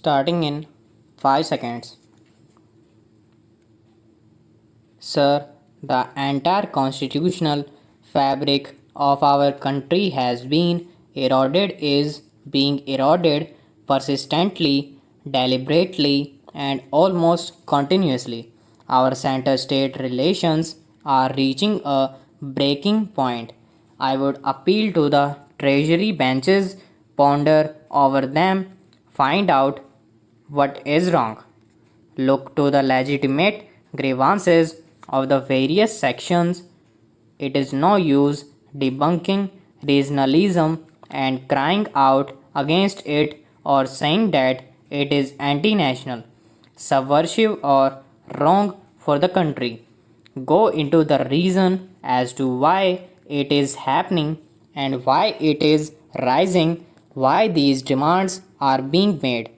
Starting in 5 seconds. Sir, the entire constitutional fabric of our country has been eroded, is being eroded persistently, deliberately, and almost continuously. Our center state relations are reaching a breaking point. I would appeal to the treasury benches, ponder over them, find out what is wrong. Look to the legitimate grievances of the various sections. It is no use debunking regionalism and crying out against it or saying that it is anti national, subversive, or wrong for the country. Go into the reason as to why it is happening and why it is rising, why these demands are being made.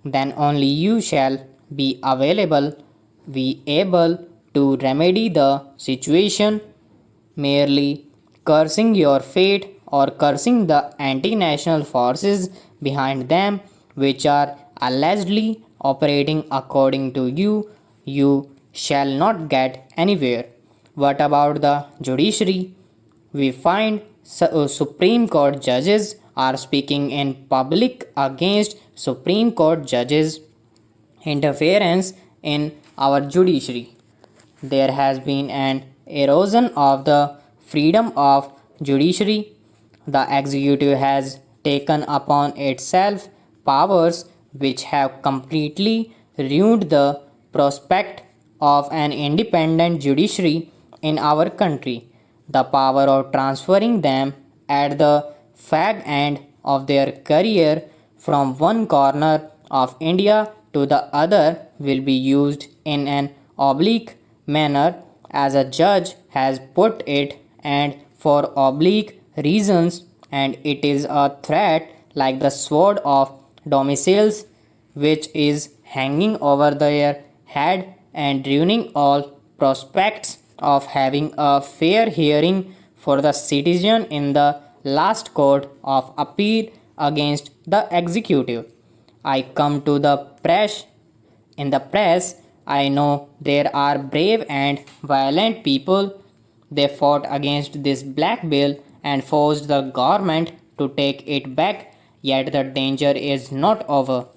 Then only you shall be able to remedy the situation. Merely cursing your fate or cursing the anti national forces behind them, which are allegedly operating according to you, you shall not get anywhere. What about the judiciary? We find Supreme Court judges are speaking in public against Supreme Court judges' interference in our judiciary. There has been an erosion of the freedom of judiciary. The executive has taken upon itself powers which have completely ruined the prospect of an independent judiciary in our country. The power of transferring them at the fag end of their career from one corner of India to the other will be used in an oblique manner, as a judge has put it, and for oblique reasons, and it is a threat like the sword of domiciles which is hanging over their head and ruining all prospects of having a fair hearing for the citizen in the last court of appeal against the executive. I come to the press. In the press, I know there are brave and violent people. They fought against this black bill and forced the government to take it back, yet the danger is not over.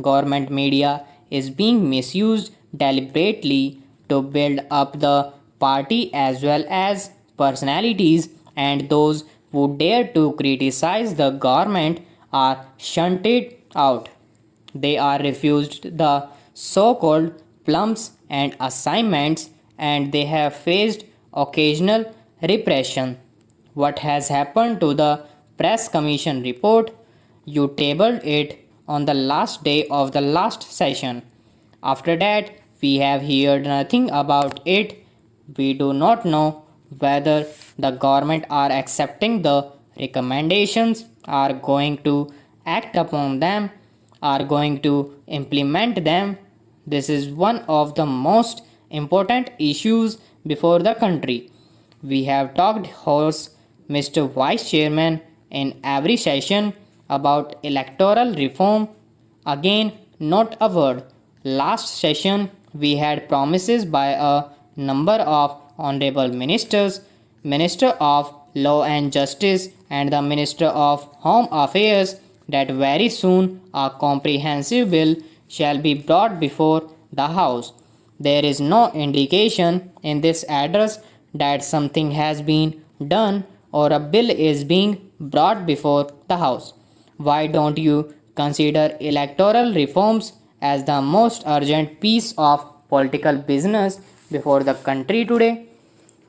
Government media is being misused deliberately to build up the party as well as personalities, and those who dare to criticize the government are shunted out. They are refused the so called plums and assignments, and they have faced occasional repression. What has happened to the Press Commission report? You tabled it on the last day of the last session. After that, we have heard nothing about it. We do not know whether the government are accepting the recommendations, are going to act upon them, are going to implement them. This is one of the most important issues before the country. We have talked horse, Mr. Vice Chairman, in every session about electoral reform. Again, not a word. Last session, we had promises by a number of honorable ministers, Minister of Law and Justice, and the Minister of Home Affairs, that very soon a comprehensive bill shall be brought before the House. There is no indication in this address that something has been done or a bill is being brought before the House. Why don't you consider electoral reforms as the most urgent piece of political business before the country today?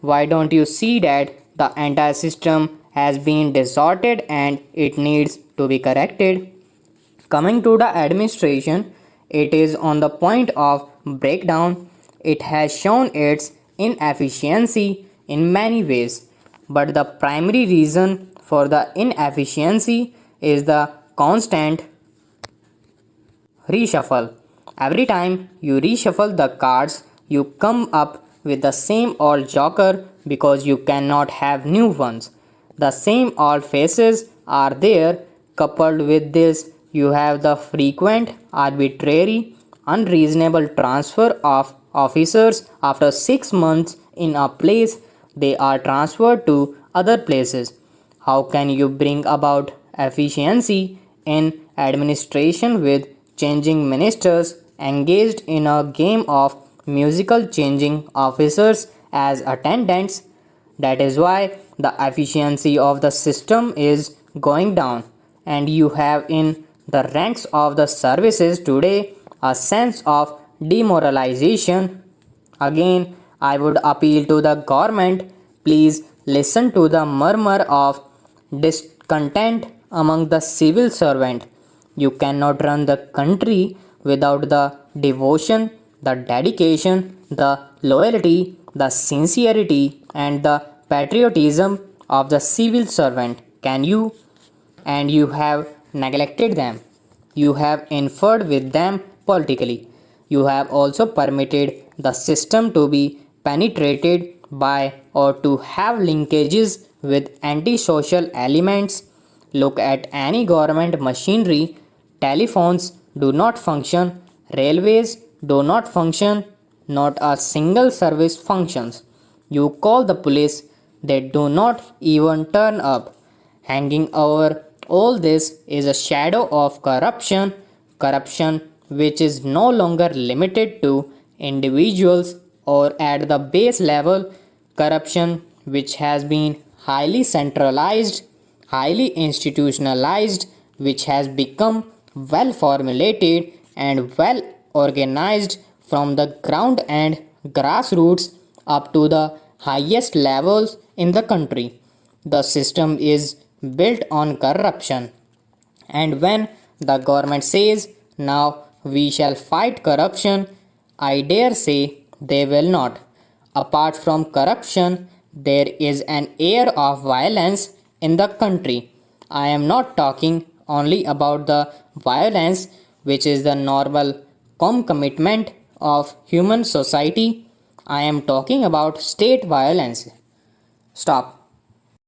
Why don't you see that the entire system has been distorted and it needs to be corrected? Coming to the administration, it is on the point of breakdown. It has shown its inefficiency in many ways, but the primary reason for the inefficiency is the constant reshuffle. Every time you reshuffle the cards, you come up with the same old joker because you cannot have new ones. The same old faces are there, coupled with this You have the frequent, arbitrary, unreasonable transfer of officers after 6 months in a place they are transferred to other places. How can you bring about efficiency in administration with changing ministers engaged in a game of musical changing officers as attendants? That is why the efficiency of the system is going down, and you have in the ranks of the services today a sense of demoralization. Again, I would appeal to the government, please listen to the murmur of discontent among the civil servant. You cannot run the country without the devotion, the dedication, the loyalty, the sincerity, and the patriotism of the civil servant. Can you? And you have neglected them. You have inferred with them politically. You have also permitted the system to be penetrated by or to have linkages with antisocial elements. Look at any government machinery. Telephones do not function, railways do not function, not a single service functions. You call the police, they do not even turn up. Hanging over all this is a shadow of corruption which is no longer limited to individuals or at the base level, corruption which has been highly centralized, highly institutionalized, which has become well formulated and well organized from the ground and grassroots up to the highest levels in the country. The system is built on corruption. And when the government says, now we shall fight corruption, I dare say they will not. Apart from corruption, there is an air of violence in the country. I am not talking only about the violence which is the normal concomitant of human society. I am talking about state violence. Stop.